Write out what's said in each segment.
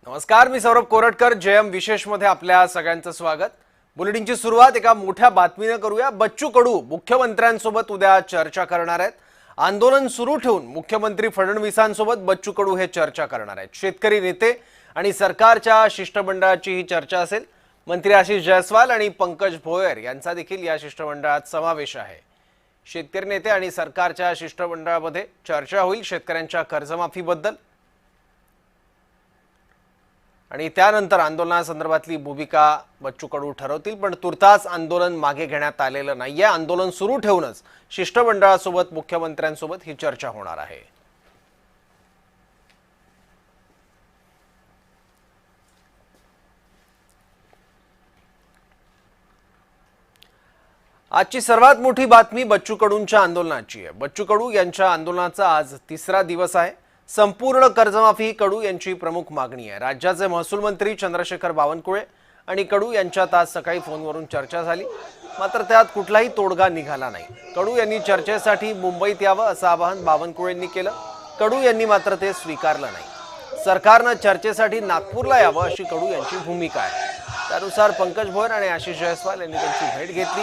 नमस्कार, मी सौरभ कोरटकर. जयम विशेष मध्ये आपल्या सगळ्यांचं स्वागत. बुलेटिनची सुरुवात एका मोठ्या बातमीने करूया. बच्चू कडू मुख्यमंत्र्यांसोबत उद्या चर्चा करणार आहेत. आंदोलन सुरू ठेवून मुख्यमंत्री फडणवीसांसोबत बच्चू कडू हे चर्चा करणार आहेत. शेतकरी नेते आणि सरकारच्या शिष्टमंडळाची ही चर्चा असेल. मंत्री आशिष जयस्वाल आणि पंकज भोयर यांचा देखील या शिष्टमंडळात समावेश आहे. शेतकरी नेते आणि सरकारच्या शिष्टमंडळामध्ये चर्चा होईल शेतकऱ्यांच्या कर्जमाफीबद्दल आणि त्यानंतर आंदोलनासंदर्भातली भूमिका बच्चू कडू ठरवतील. पण तुर्तास आंदोलन मागे घेण्यात आलेलं नाहीये. आंदोलन सुरू ठेवूनच शिष्टमंडळासोबत मुख्यमंत्र्यांसोबत ही चर्चा होणार आहे. आजची सर्वात मोठी बातमी बच्चू कडूंच्या आंदोलनाची आहे. बच्चू कडू यांच्या आंदोलनाचा आज तिसरा दिवस आहे. संपूर्ण कर्जमाफी कडू यांची प्रमुख मागणी आहे. राज्याचे महसूल मंत्री चंद्रशेखर बावनकुळे आणि कडू यांच्यात आज सकाळी फोनवरून चर्चा झाली, मात्र त्यात कुठलाही तोडगा निघाला नाही. कडू यांनी चर्चेसाठी मुंबईत यावं असं आवाहन बावनकुळेंनी केलं. कडू यांनी मात्र ते स्वीकारलं नाही. सरकारनं चर्चेसाठी नागपूरला यावं अशी कडू यांची भूमिका आहे. त्यानुसार पंकज भोयर आणि आशिष जयस्वाल यांनी त्यांची भेट घेतली.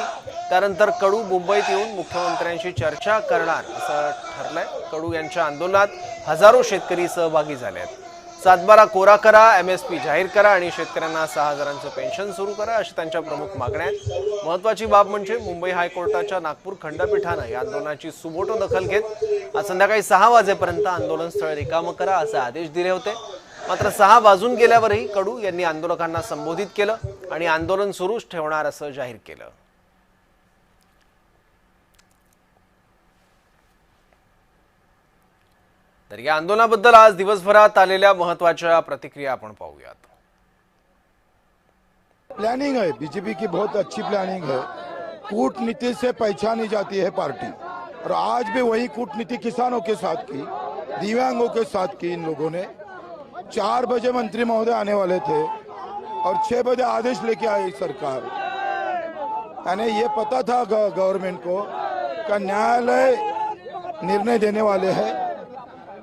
त्यानंतर कडू मुंबईत येऊन मुख्यमंत्र्यांशी चर्चा करणार असं ठरलंय. कडू यांच्या आंदोलनात हजारो शेतकरी सहभागी झाले आहेत. 7/12 कोरा करा, MSP जाहीर करा आणि शेतकऱ्यांना 6,000चं पेन्शन सुरू करा अशी त्यांच्या प्रमुख मागण्या आहेत. महत्त्वाची बाब म्हणजे मुंबई हायकोर्टाच्या नागपूर खंडपीठानं या आंदोलनाची सुमोटो दखल घेत आज संध्याकाळी 6 वाजेपर्यंत आंदोलनस्थळ रिकामं करा असे आदेश दिले होते. मात्र 6 वाजून गेल्यावरही कडू यांनी आंदोलकांना संबोधित केलं आणि आंदोलन सुरूच ठेवणार असं जाहीर केलं. तर या आंदोलनाबद्दल आज दिवसभरात आलेल्या महत्त्वाच्या प्रतिक्रिया आपण पाहूयात. प्लानिंग है, बीजेपी की बहुत अच्छी प्लानिंग है. कूटनीति से पहचानी जाती है पार्टी, और आज भी वही कूटनीति किसानों के साथ की, दिव्यांगों के साथ की. इन लोगों ने 4 बजे मंत्री महोदय आने वाले थे और 6 बजे आदेश लेके आई सरकार. यानी ये पता था गवर्नमेंट को कि न्यायालय निर्णय देने वाले हैं.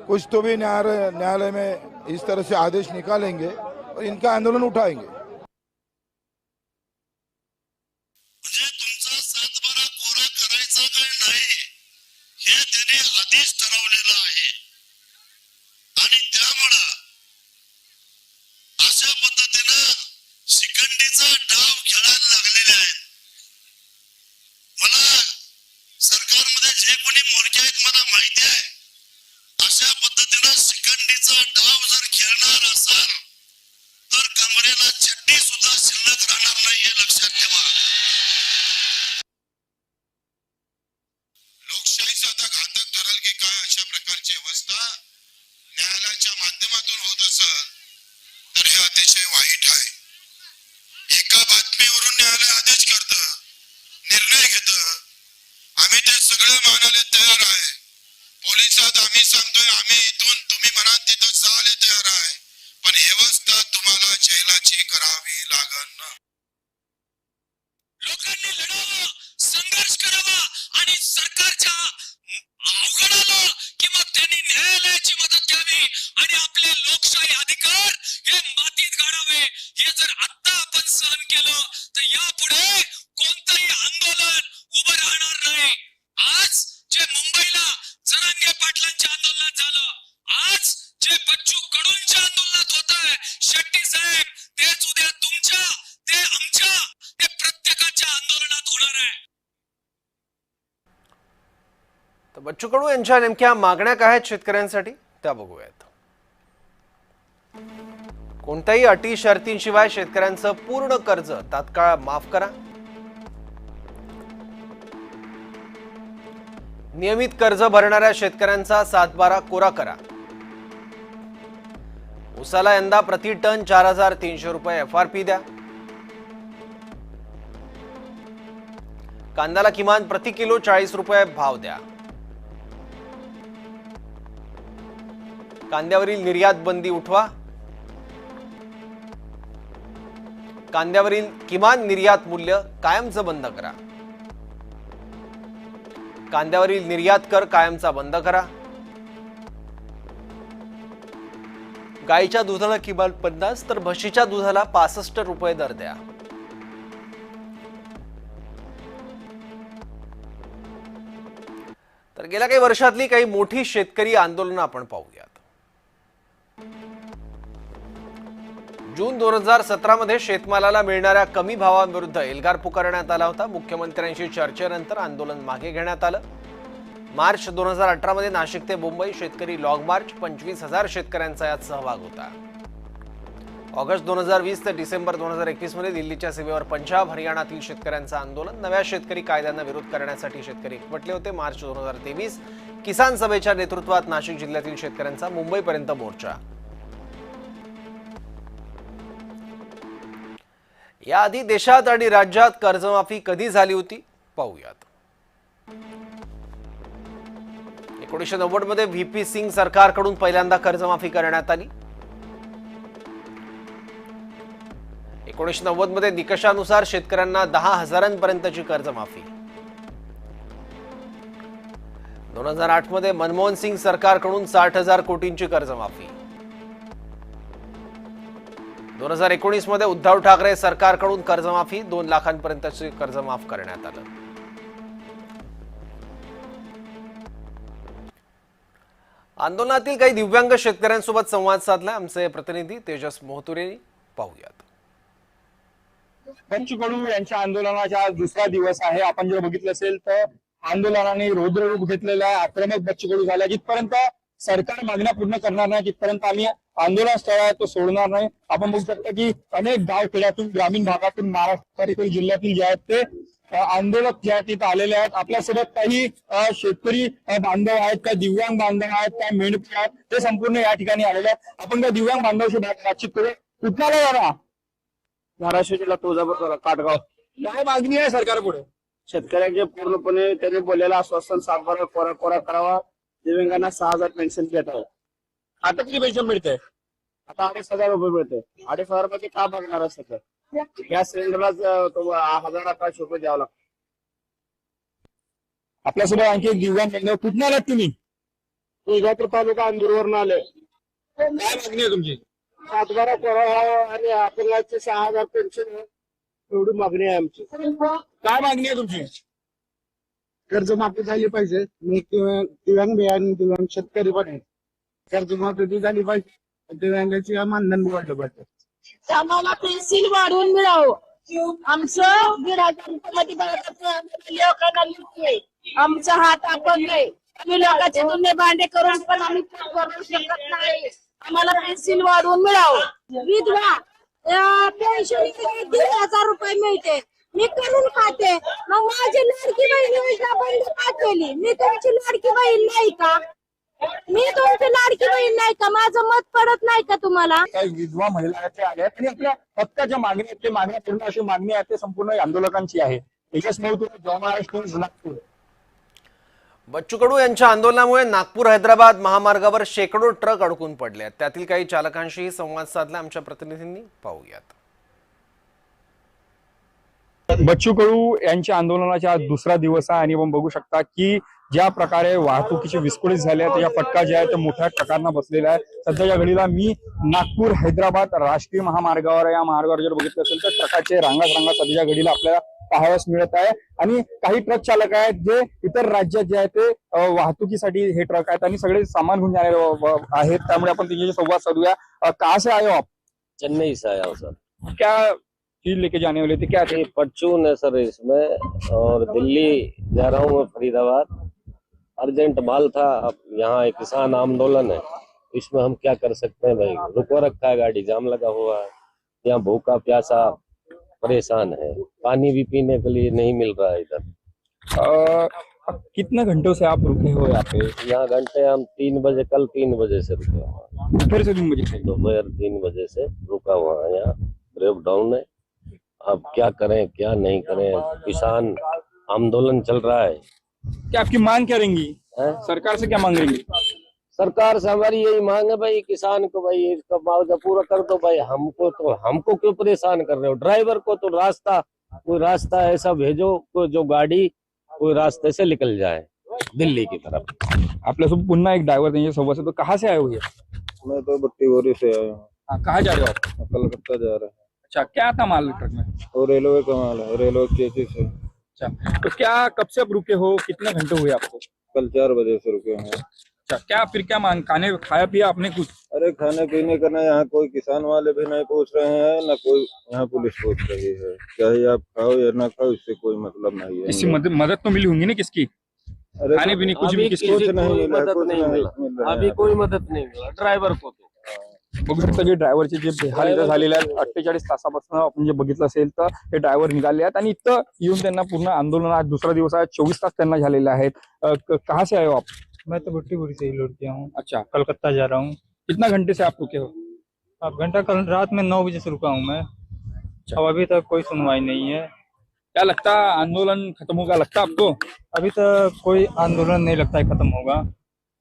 कुछ तो भी न्यायालय में इस तरह से आदेश निकालेंगे और इनका आंदोलन उठाएंगे. म्हणजे तुमचा 7/12 कोरा करायचा काय नाही हे त्याने आधीच ठरवलेलं आहे आणि त्यामुळे अशा पद्धतीने शिखंडीचा डाव खेळायला लागलेले आहेत. मला सरकारमध्ये जे कोणी मोर्चे आहेत मला माहिती आहे. अशा पद्धतीने शिखंडीचा डाव जर खेळणार असाल तर कमरेला चड्डी सुद्धा शिल्लक राहणार नाही हे लक्षात ठेवा. लोकशाहीच आता घातक ठरेल की काय अशा प्रकारची अवस्था न्यायालयाच्या माध्यमातून होत असेल तर हे अतिशय वाईट आहे. एका बातमीवरून न्यायालय आदेश करतं, निर्णय घेतं. आम्ही ते सगळं मानायला तयार आहे. पोलिसात आम्ही सांगतोय आम्ही इथून तुम्ही म्हणाल तिथं जायला तयार आहे, पण व्यवस्था तुम्हाला जेलाची करावी लागेल. लोकांनी लढावं, संघर्ष करावा आणि सरकारच्या अवघड आलं की मग त्यांनी न्यायालयाची मदत घ्यावी आणि आपले लोकशाही अधिकार हे मातीत गाडावे. हे जर आता आपण सहन केलं तर यापुढे कोणतंही आंदोलन उभं राहणार नाही. आज जे मुंबईला जरांगे पाटलांच्या आंदोलनात झालं, आज जे बच्चू कडूंच्या आंदोलनात होत आहे, शेट्टी साहेब, तेच उद्या तुमच्या, ते आमच्या, ते प्रत्येकाच्या आंदोलनात होणार आहे. तर बच्चू कडू यांच्या नेमक्या मागण्या काय आहेत शेतकऱ्यांसाठी त्या बघूयात. कोणत्याही अटी शर्तींशिवाय शेतकऱ्यांचं पूर्ण कर्ज तात्काळ माफ करा. नियमित कर्ज भरणाऱ्या शेतकऱ्यांचा 7/12 कोरा करा. उसाला यंदा प्रति टन 4,300 रुपये FRP द्या. कांद्याला किमान प्रति किलो 40 रुपये भाव द्या. कांद्यावरील निर्यात बंदी उठवा. कांद्यावरील किमान निर्यात मूल्य कायमचं बंद करा. कांद्यावरील निर्यात कर कायमचा बंद करा. गाईच्या दुधाला किमान 50 तर म्हशीच्या दुधाला 65 रुपये दर द्या. तर गेल्या काही वर्षातली काही मोठी शेतकरी आंदोलनं आपण पाहूयात. जून 2017 मध्ये शेतमालाला मिळणाऱ्या कमी भावांविरुद्ध एल्गार पुकारण्यात आला होता. मुख्यमंत्र्यांशी चर्चेनंतर आंदोलन मागे घेण्यात आलं. मार्च 2018 मध्ये नाशिक ते मुंबई शेतकरी लॉंग मार्च 25,000 शेतकऱ्यांचा यात सहभाग होता. ऑगस्ट 2020 ते डिसेंबर 2021 मध्ये दिल्लीच्या सीमेवर पंजाब हरियाणातील शेतकऱ्यांचं आंदोलन. नव्या शेतकरी कायद्यांना विरोध करण्यासाठी शेतकरी एकवटले होते. मार्च 2023 किसान सभेच्या नेतृत्वात नाशिक जिल्ह्यातील शेतकऱ्यांचा मुंबईपर्यंत मोर्चा. याआधी देशात आणि राज्यात कर्जमाफी कधी झाली होती पाहूयात. 1990 मध्ये व्हीपी सिंग सरकारकडून पहिल्यांदा कर्जमाफी करण्यात आली. 1990 मध्ये निकषानुसार शेतकऱ्यांना 10,000पर्यंतची कर्जमाफी. 2008 मध्ये मनमोहन सिंग सरकारकडून 60,000 कोटींची कर्जमाफी. 2019 मध्ये उद्धव ठाकरे सरकारकडून कर्जमाफी 2 लाखांपर्यंतची कर्ज माफ करण्यात आलं. आंदोलनातील काही दिव्यांग शेतकऱ्यांसोबत संवाद साधला आमचे प्रतिनिधी तेजस मोहतुरे. पाहूयात. बच्चू कडू यांच्या आंदोलनाचा आज दुसरा दिवस आहे. आपण जर बघितलं असेल तर आंदोलनाने रौद्ररूप घेतलेलं आहे. आक्रमक बच्चू कडू झाला. जिथपर्यंत सरकार मागण्या पूर्ण करणार नाही तिथपर्यंत आम्ही आंदोलन स्थळ आहे तो सोडणार नाही. आपण बघू शकता की अनेक गाव खेड्यातून ग्रामीण भागातून महाराष्ट्रातील जिल्ह्यातील जे आहेत ते आंदोलक जे आहेत तिथे आलेले आहेत. आपल्यासोबत काही शेतकरी बांधव आहेत, काही दिव्यांग बांधव आहेत, काही मेंढपाळ आहेत, ते संपूर्ण या ठिकाणी आलेले आहेत. आपण त्या दिव्यांग बांधवाशी बातचीत करू. कुठला जरा धाराशिव जिल्हा तुळजापूर काटगाव. काय मागणी आहे सरकार पुढे? शेतकऱ्यांचे पूर्णपणे त्यांनी बोललेलं आश्वासन सातबारा कोरा करावा. दिव्यांगांना 6,000 पेन्शन भेटावं. आता किती पेन्शन मिळते? आता 2,500 रुपये मिळते. 2,500 रुपये का बघणार असतं? गॅस सिलेंडरलाच 1,018 रुपये द्यावं लागतं. आपल्यासोबत आणखी एक दिव्यांग बांधव. कुठून आलात तुम्ही? तुळजापूर तालुका अंदूरवरून आले. काय मागणी आहे तुमची? सातबारा कोरा व्हावा आणि आपल्याला 6,000 पेन्शन एवढी मागणी आहे आमची. काय मागणी आहे तुमची? कर्जमाफी झाली पाहिजे. मी दिव्यांग आणि दिव्यांग शेतकरी पण आहे. कर्जमाफी झाली पाहिजे. दिव्यांगाची मानधन वाढलं पाहिजे. आम्हाला पेन्सिल वाढवून मिळावं. आमचं 1,500 लोकांना लिहितोय. आमचा हात आपण नाही. आम्ही लोकांचे जुने भांडे करून पण आम्ही करू शकत नाही. आम्हाला पेन्सिल वाढवून मिळावं. विधवा पेन्शन 1,000 रुपये मिळते. मी करून खाते. मग माझी लाडकी बहीण योजना बंद का केली? मी तुमची लाडकी बहीण नाही का? मी तुमची लाडकी बहीण नाही का? माझं मत पडत नाही का तुम्हाला? काही विधवा महिला आहेत ते आल्या आहेत आणि आपल्या हक्काच्या मागण्या आहेत ते मागण्या पूर्ण अशी मागणी आहे ते संपूर्ण आंदोलकांची आहे. तेजस मोहतुरे, जय महाराष्ट्र, नागपूर. बच्चू कडू यांच्या आंदोलनामुळे नागपूर हैदराबाद महामार्गावर शेकडो ट्रक अडकून पडले आहेत. त्यातील काही चालकांशीही संवाद साधला आमच्या प्रतिनिधींनी. पाहूयात. बच्चू कडू यांच्या आंदोलनाचा आज दुसरा दिवस आहे आणि आपण बघू शकता की ज्या प्रकारे वाहतुकीचे विस्कळीत झाले आहेत त्याच्या फटका जे आहे ते मोठ्या ट्रकांना बसलेला आहे. सध्याच्या घडीला मी नागपूर हैदराबाद राष्ट्रीय महामार्गावर या मार्गावर जर बघितलं असेल तर ट्रकाचे रांगा सध्याच्या घडीला आपल्याला पाहावयास मिळत आहे. आणि काही ट्रक चालक आहेत जे इतर राज्यात जे आहे ते वाहतुकीसाठी हे ट्रक आहेत आणि सगळे सामान घेऊन जाणारे आहेत. त्यामुळे आपण त्यांच्याशी संवाद साधूया. कहाँ से आए हो आप? चेन्नई से आया हूँ सर. क्या चीज लेके जाने वाले थे? क्या थे? परचून है सर इसमें और दिल्ली जा रहा हूँ मैं फरीदाबाद. अर्जेंट माल था. अब यहाँ एक किसान आंदोलन है. इसमें हम क्या कर सकते हैं भाई? रुको रखा है, गाड़ी जाम लगा हुआ है. यहाँ भूखा प्यासा परेशान है. पानी भी पीने के लिए नहीं मिल रहा है इधर. कितने घंटों से आप रुके हो यहाँ पे? यहाँ घंटे हम 3 बजे, कल 3 बजे से रुके हुआ. फिर से 3 बजे से? दोपहर 3 बजे से रुका हुआ है. यहाँ ब्रेक डाउन है. अब क्या करें क्या नहीं करें? किसान आंदोलन चल रहा है. क्या आपकी मांग क्या रहेंगी? सरकार से क्या मांग रहेंगी? सरकार से हमारी यही मांग है भाई, किसान को भाई इसका मुआवजा पूरा कर दो भाई. हमको क्यों परेशान कर रहे हो? ड्राइवर को तो कोई रास्ता ऐसा भेजो जो गाड़ी कोई रास्ते से निकल जाए दिल्ली की तरफ. आपल्यासोबत पुन्हा एक ड्रायव्हर त्यांच्या संवाद साधतो. कहाँ से आए हो ये? मैं तो बट्टी बोरी से आया हूँ, हाँ, कहाँ जा रहे हो आप? कलकत्ता जा रहा है। अच्छा, क्या था माल ट्रक में? और रेलवे का माल है, रेलवे चेची से। अच्छा, तो क्या कब से आप रुके हो, कितने घंटे हुए आपको? कल 4 बजे से रुके हैं। अच्छा, क्या फिर क्या मान खाने खाया पिया आपने कुछ? अरे खाने पीने का ना, यहाँ कोई किसान वाले भी नहीं पूछ रहे हैं, ना कोई यहाँ पुलिस पूछ रही है। चाहे आप खाओ या ना खाओ, इससे कोई मतलब नहीं है। इससे मदद तो मिली होंगी ना किसकी? अरे खाने पीने कुछ भी किसको? कुछ नहीं मिला, मदद कुछ नहीं मिला, मिल रहा है अभी यहाँ कोई मदत नाही मिळाला ड्रायव्हर को तो. बघू शकता की ड्रायव्हरचे जे बेहाल इथं झालेले आहेत 48 तासापासून आपण जे बघितलं असेल तर हे ड्रायव्हर निघाले आहेत आणि इथं येऊन त्यांना पूर्ण आंदोलन आज दुसरा दिवस आहे 24 तास त्यांना झालेले आहेत. कहाँ से आए हो आप? मैं तो भट्टीपुरी से ही लौट गया हूँ, अच्छा, कलकत्ता जा रहा हूँ। कितना घंटे से आप रुके हो? अब घंटा कल रात में 9 बजे से रुका हूँ मैं। अब अभी तक कोई सुनवाई नहीं है। क्या लगता आंदोलन खत्म होगा लगता आपको? अभी तक कोई आंदोलन नहीं लगता है खत्म होगा।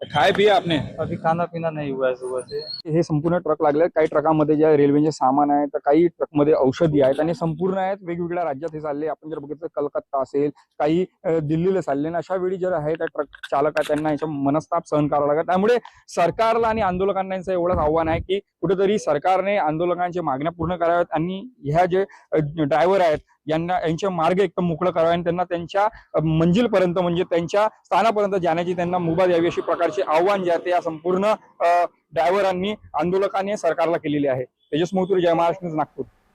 खाए पिया आपने? अभी खाना पीना नहीं हुआ है सुबह से। हे संपूर्ण ट्रक लागले, काही ट्रकामध्ये जे रेल्वेचे सामान आहे तर काही ट्रकमध्ये औषधी आहेत आणि संपूर्ण आहेत वेगवेगळ्या राज्यात हे चालले. आपण जर बघितलं कलकत्ता असेल, काही दिल्लीला चालले ना, अशा वेळी जर आहे त्या ट्रक चालक आहे त्यांना याचा मनस्ताप सहन करावा लागत. त्यामुळे सरकारला आणि आंदोलकांना यांचं एवढंच आव्हान आहे की कुठेतरी सरकारने आंदोलकांच्या मागण्या पूर्ण कराव्यात आणि ह्या जे ड्रायव्हर आहेत यांचे मार्ग एकदम मोकळं करावे आणि त्यांना त्यांच्या मंजिलपर्यंत म्हणजे त्यांच्या स्थानापर्यंत जाण्याची त्यांना मुभा द्यावी अशी प्रकारचे आव्हान जे आहे ते या संपूर्ण ड्रायव्हरांनी आंदोलकांनी सरकारला केलेले आहे. तेजस मोहतुरे, जय महाराष्ट्र, नागपूर.